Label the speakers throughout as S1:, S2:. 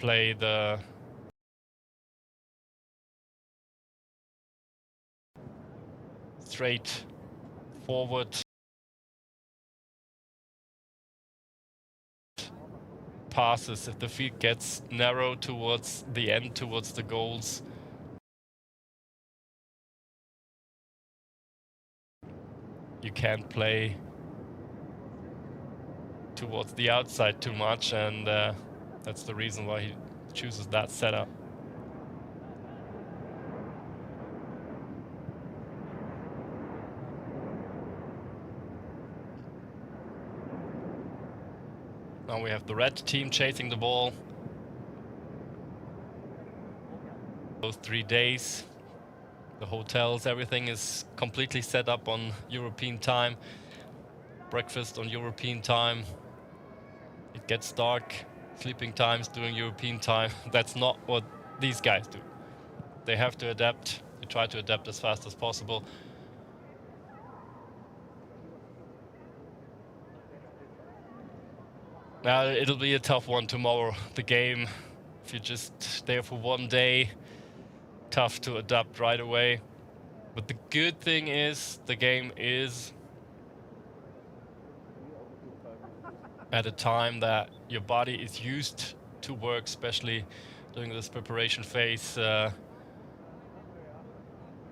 S1: play the straight forward passes. If the field gets narrow towards the end, towards the goals, you can't play towards the outside too much, and that's the reason why he chooses that setup. Now we have the red team chasing the ball. Those 3 days, the hotels, everything is completely set up on European time. Breakfast on European time. It gets dark, sleeping times during European time. That's not what these guys do. They have to adapt. They try to adapt as fast as possible. Now it'll be a tough one tomorrow. The game, if you're just there for 1 day, tough to adapt right away. But the good thing is the game is at a time that your body is used to work, especially during this preparation phase.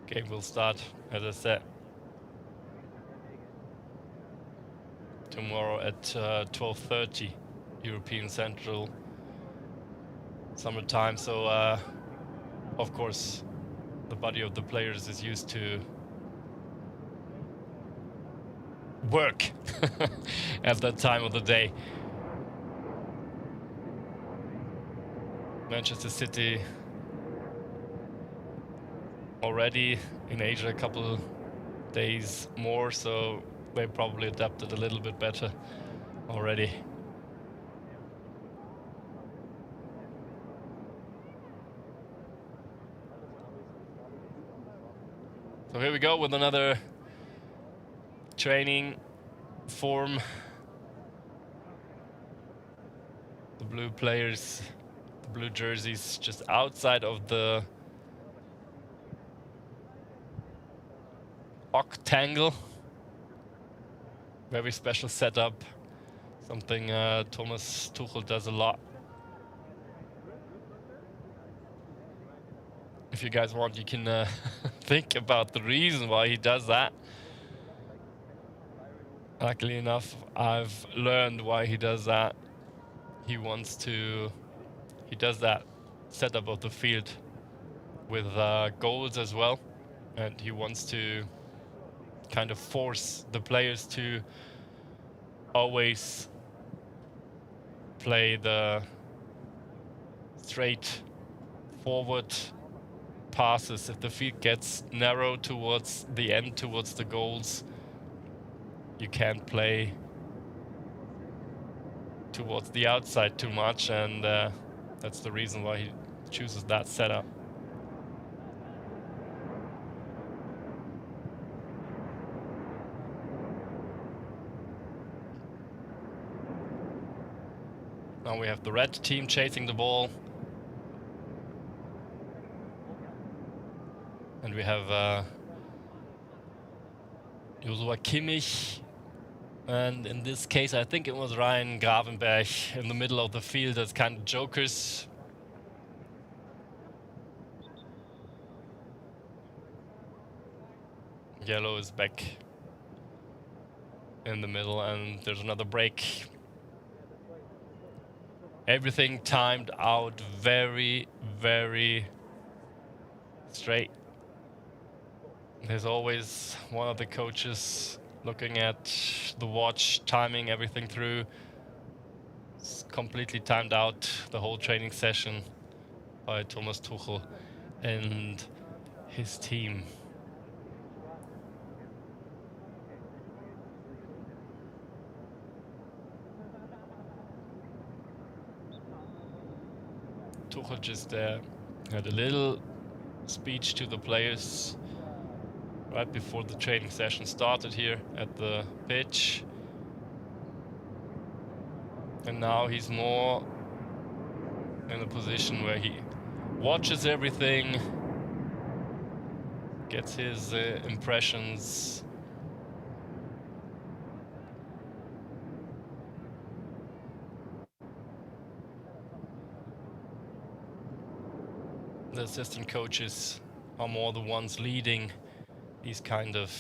S1: Game will start, as I said, tomorrow at 12:30 European Central Summertime. So of course the body of the players is used to work at that time of the day. Manchester City already in Asia a couple days more, so they probably adapted a little bit better already. So here we go with another training form. The blue players, the blue jerseys, just outside of the Octagon. Very special setup, something Thomas Tuchel does a lot. If you guys want, you can think about the reason why he does that. Luckily enough, I've learned why he does that. He does that setup of the field with goals as well, and he wants to kind of force the players to always play the straight forward passes. If the field gets narrow towards the end, towards the goals, you can't play towards the outside too much, and that's the reason why he chooses that setup. Now we have the red team chasing the ball. And we have Joshua Kimmich. And in this case, I think it was Ryan Gravenberch in the middle of the field as kind of jokers. Yellow is back in the middle, and there's another break. Everything timed out very, very straight. There's always one of the coaches looking at the watch, timing everything through. It's completely timed out, the whole training session by Thomas Tuchel and his team. Tuchel just had a little speech to the players right before the training session started here at the pitch. And now he's more in a position where he watches everything, gets his impressions. The assistant coaches are more the ones leading these kind of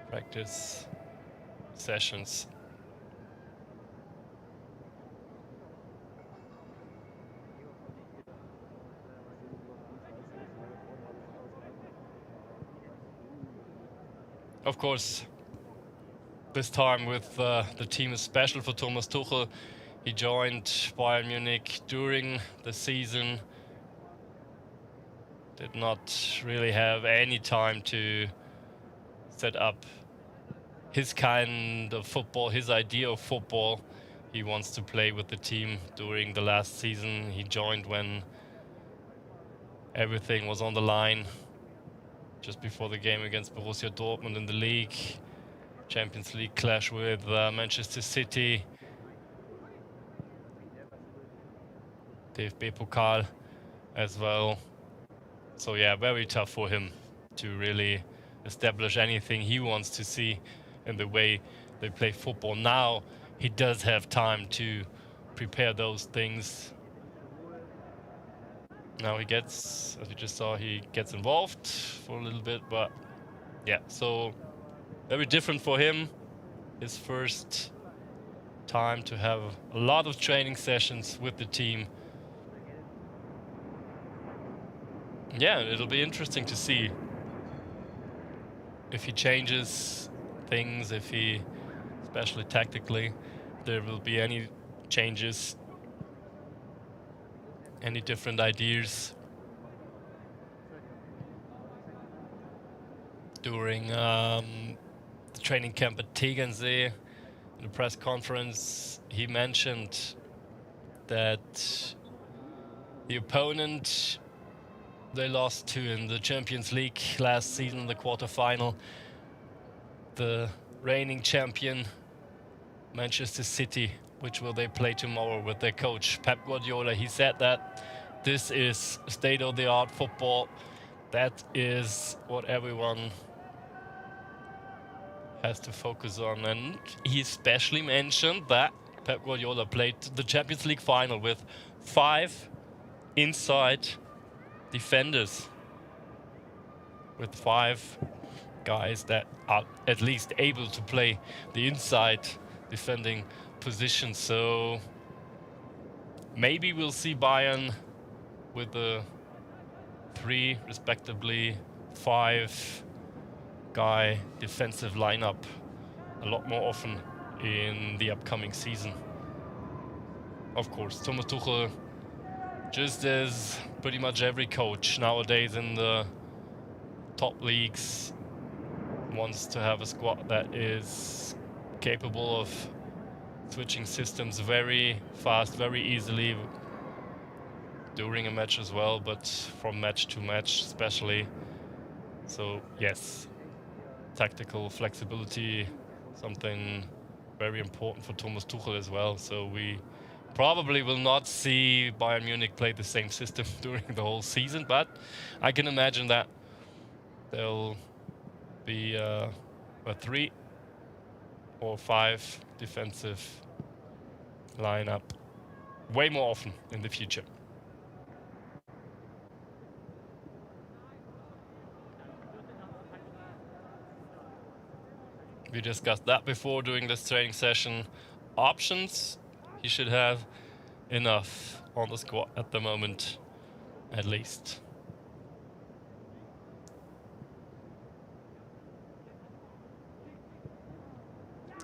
S1: practice sessions. Of course, this time with the team is special for Thomas Tuchel. He joined Bayern Munich during the season. Did not really have any time to set up his kind of football, his idea of football. He wants to play with the team during the last season. He joined when everything was on the line, just before the game against Borussia Dortmund in the league. Champions League clash with Manchester City. DFB Pokal as well. So yeah, very tough for him to really establish anything he wants to see in the way they play football. Now he does have time to prepare those things. Now he gets, as we just saw, he gets involved for a little bit, but yeah, so very different for him. His first time to have a lot of training sessions with the team. Yeah, it'll be interesting to see if he changes things, if he, especially tactically, there will be any changes, any different ideas during the training camp at Tegernsee. In a press conference, he mentioned that the opponent they lost to in the Champions League last season in the quarterfinal, the reigning champion Manchester City, which will they play tomorrow with their coach Pep Guardiola. He said that this is state-of-the-art football. That is what everyone has to focus on, and he especially mentioned that Pep Guardiola played the Champions League final with 5 inside defenders, with 5 guys that are at least able to play the inside defending position. So maybe we'll see Bayern with the 3, respectively 5 guy defensive lineup a lot more often in the upcoming season. Of course, Thomas Tuchel, just as pretty much every coach nowadays in the top leagues, wants to have a squad that is capable of switching systems very fast, very easily during a match as well, but from match to match especially. So yes, tactical flexibility, something very important for Thomas Tuchel as well. So we probably will not see Bayern Munich play the same system during the whole season, but I can imagine that there'll be a 3 or 5 defensive lineup way more often in the future. We discussed that before during this training session. Options, he should have enough on the squad at the moment, at least.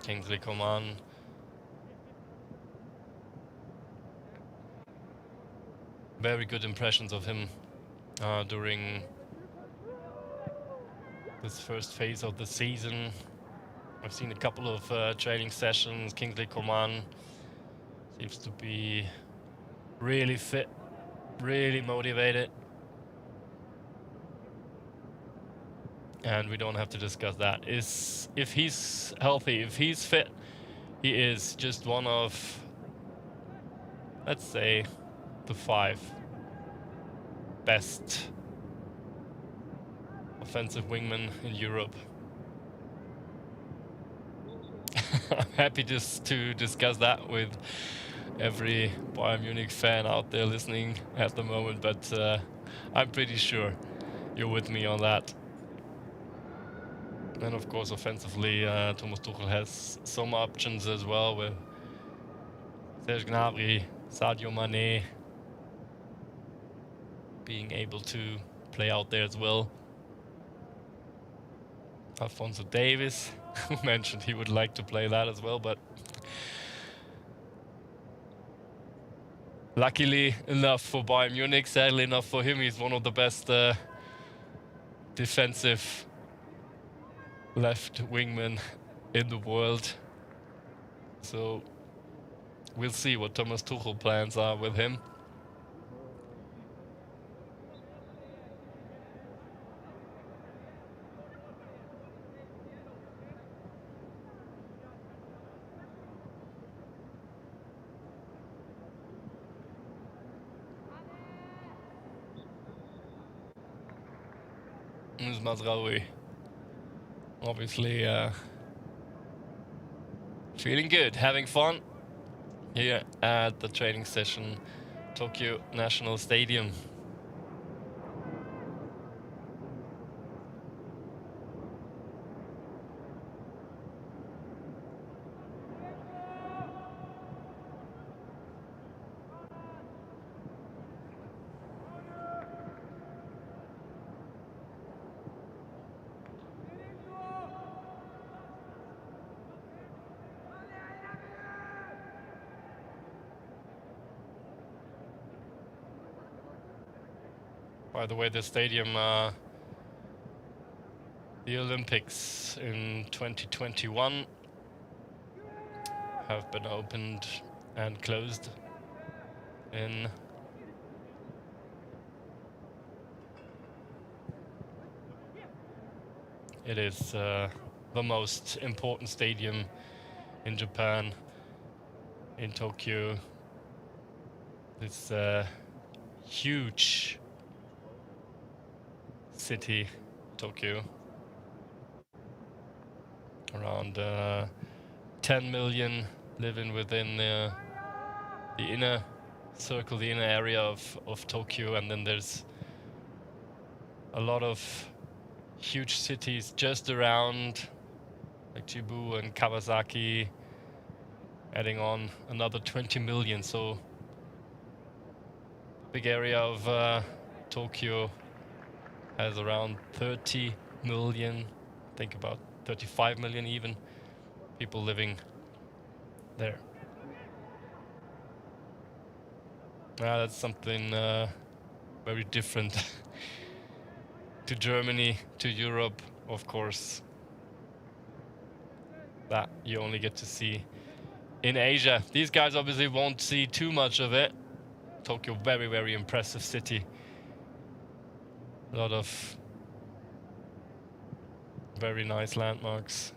S1: Kingsley Coman. Very good impressions of him during this first phase of the season. I've seen a couple of training sessions. Kingsley Coman seems to be really fit, really motivated. and we don't have to discuss that. Is if he's healthy, if he's fit, he is just one of, let's say, the 5 best offensive wingmen in Europe. I'm happy just to discuss that with every Bayern Munich fan out there listening at the moment, but I'm pretty sure you're with me on that. And of course, offensively, Thomas Tuchel has some options as well with Serge Gnabry, Sadio Mane being able to play out there as well. Alphonso Davies, who mentioned he would like to play that as well, but luckily enough for Bayern Munich, sadly enough for him, he's one of the best defensive left wingmen in the world. So we'll see what Thomas Tuchel plans are with him. This is Mazraoui. Obviously feeling good, having fun here at the training session, Tokyo National Stadium. By the way, the stadium, the Olympics in 2021 have been opened and closed in it is the most important stadium in Japan, in Tokyo. It's huge city, Tokyo. Around 10 million living within the inner circle, the inner area of Tokyo, and then there's a lot of huge cities just around, like Chibu and Kawasaki, adding on another 20 million. So big area of Tokyo has around 30 million, think about 35 million even, people living there. That's something very different to Germany, to Europe, of course. That you only get to see in Asia. These guys obviously won't see too much of it. Tokyo, very, very impressive city. A lot of very nice landmarks.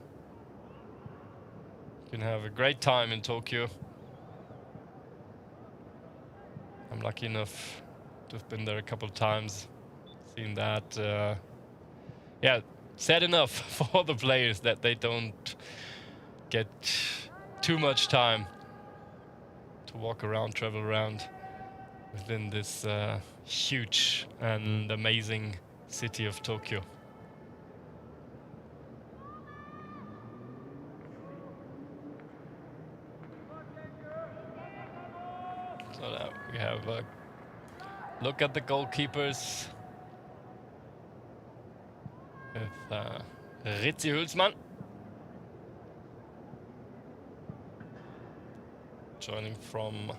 S1: You can have a great time in Tokyo. I'm lucky enough to have been there a couple of times, seen that. Yeah, sad enough for the players that they don't get too much time to walk around, travel around within this huge and amazing city of Tokyo. So now we have a look at the goalkeepers with Ritzi Hülsmann joining from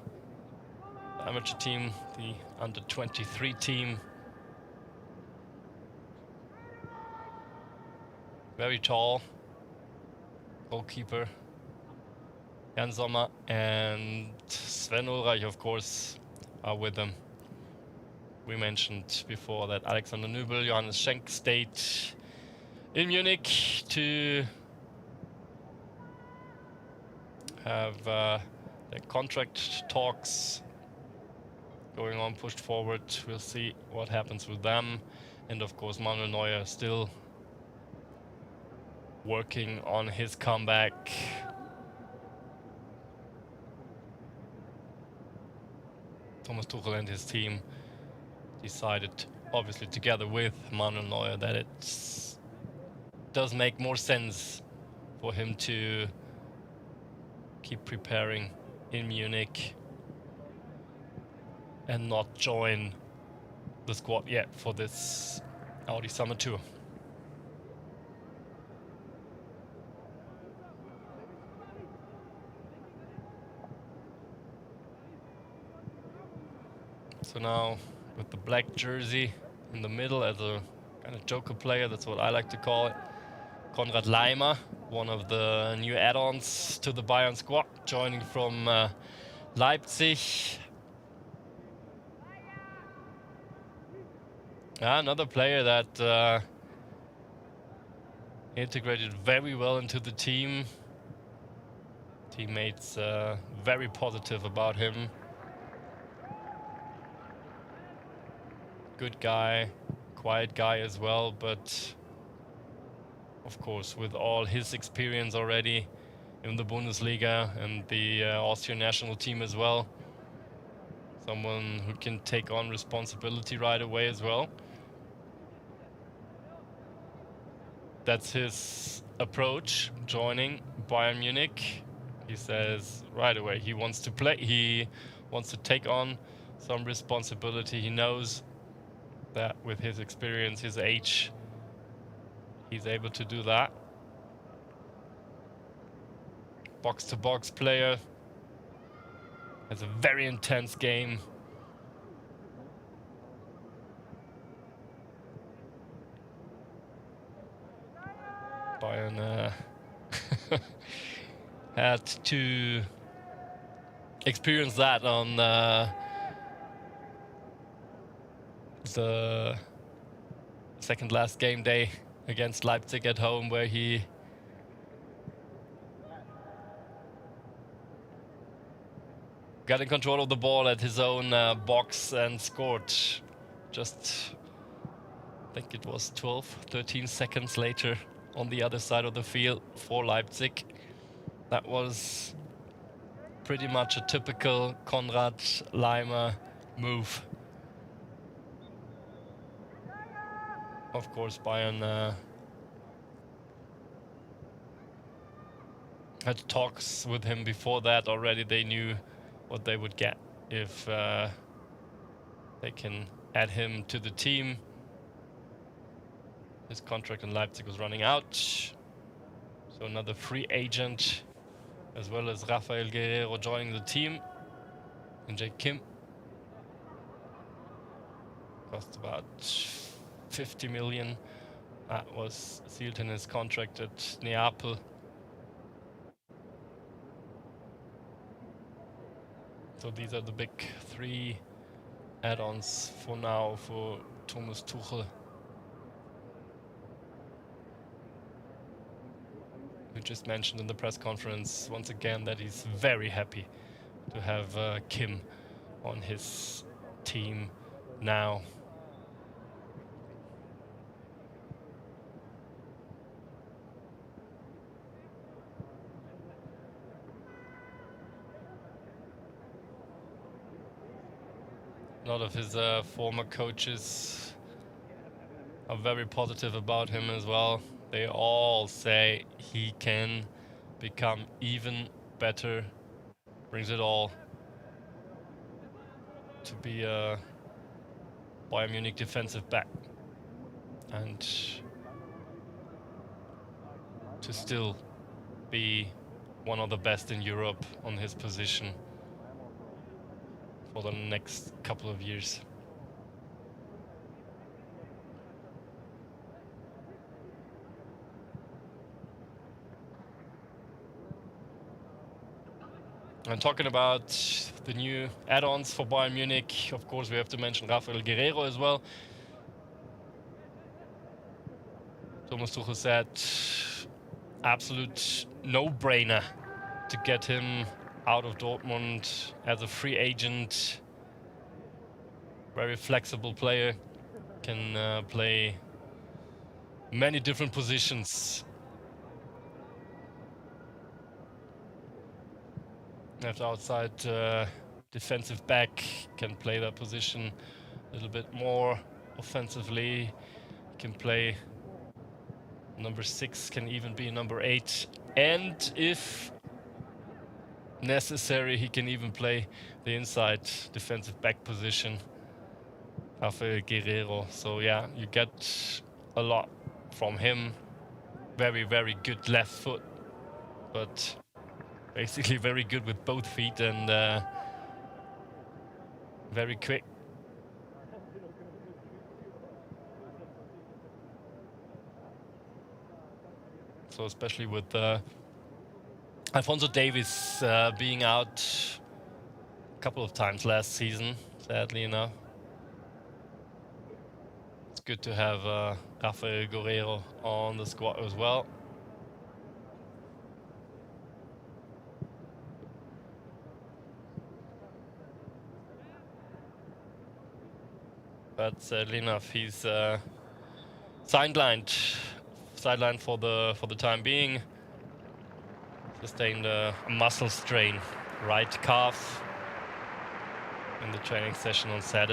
S1: the amateur team, the under-23 team. Very tall goalkeeper. Jan Sommer and Sven Ulreich, of course, are with them. We mentioned before that Alexander Nübel, Johannes Schenk stayed in Munich to have their contract talks going on, pushed forward. We'll see what happens with them. And of course, Manuel Neuer still working on his comeback. Thomas Tuchel and his team decided, obviously together with Manuel Neuer, that it does make more sense for him to keep preparing in Munich and not join the squad yet for this Audi Summer Tour. So now with the black jersey in the middle as a kind of joker player, that's what I like to call it, Konrad Laimer, one of the new add-ons to the Bayern squad, joining from Leipzig. Another player that integrated very well into the team. Teammates very positive about him. Good guy, quiet guy as well, but of course with all his experience already in the Bundesliga and the Austrian national team as well, someone who can take on responsibility right away as well. That's his approach joining Bayern Munich. He says right away he wants to play, he wants to take on some responsibility. He knows that with his experience, his age, he's able to do that. Box-to-box player, has a very intense game. Bayern had to experience that on the second last game day against Leipzig at home, where he got in control of the ball at his own box and scored just, I think it was 12, 13 seconds later on the other side of the field for Leipzig. That was pretty much a typical Konrad Laimer move. Of course, Bayern had talks with him before that already. They knew what they would get if they can add him to the team. His contract in Leipzig was running out. So another free agent, as well as Rafael Guerreiro joining the team. And Jake Kim. Cost about 50 million. That was sealed in his contract at Neapel. So these are the big three add-ons for now for Thomas Tuchel, who just mentioned in the press conference once again that he's very happy to have Kim on his team now. A lot of his former coaches are very positive about him as well. They all say he can become even better, brings it all to be a Bayern Munich defensive back and to still be one of the best in Europe on his position for the next couple of years. And talking about the new add-ons for Bayern Munich, of course we have to mention Rafael Guerreiro as well. Thomas Tuchel said, absolute no-brainer to get him out of Dortmund as a free agent. Very flexible player, can play many different positions. Left outside defensive back, can play that position a little bit more offensively. Can play number 6, can even be number 8, and if necessary, he can even play the inside defensive back position. Rafael Guerreiro. So yeah, you get a lot from him. Very, very good left foot, but basically very good with both feet, and very quick. So especially with Alphonso Davies being out a couple of times last season, sadly enough. It's good to have Rafael Guerreiro on the squad as well. But sadly enough, he's sidelined for the time being. Sustained a muscle strain, right calf, in the training session on Saturday.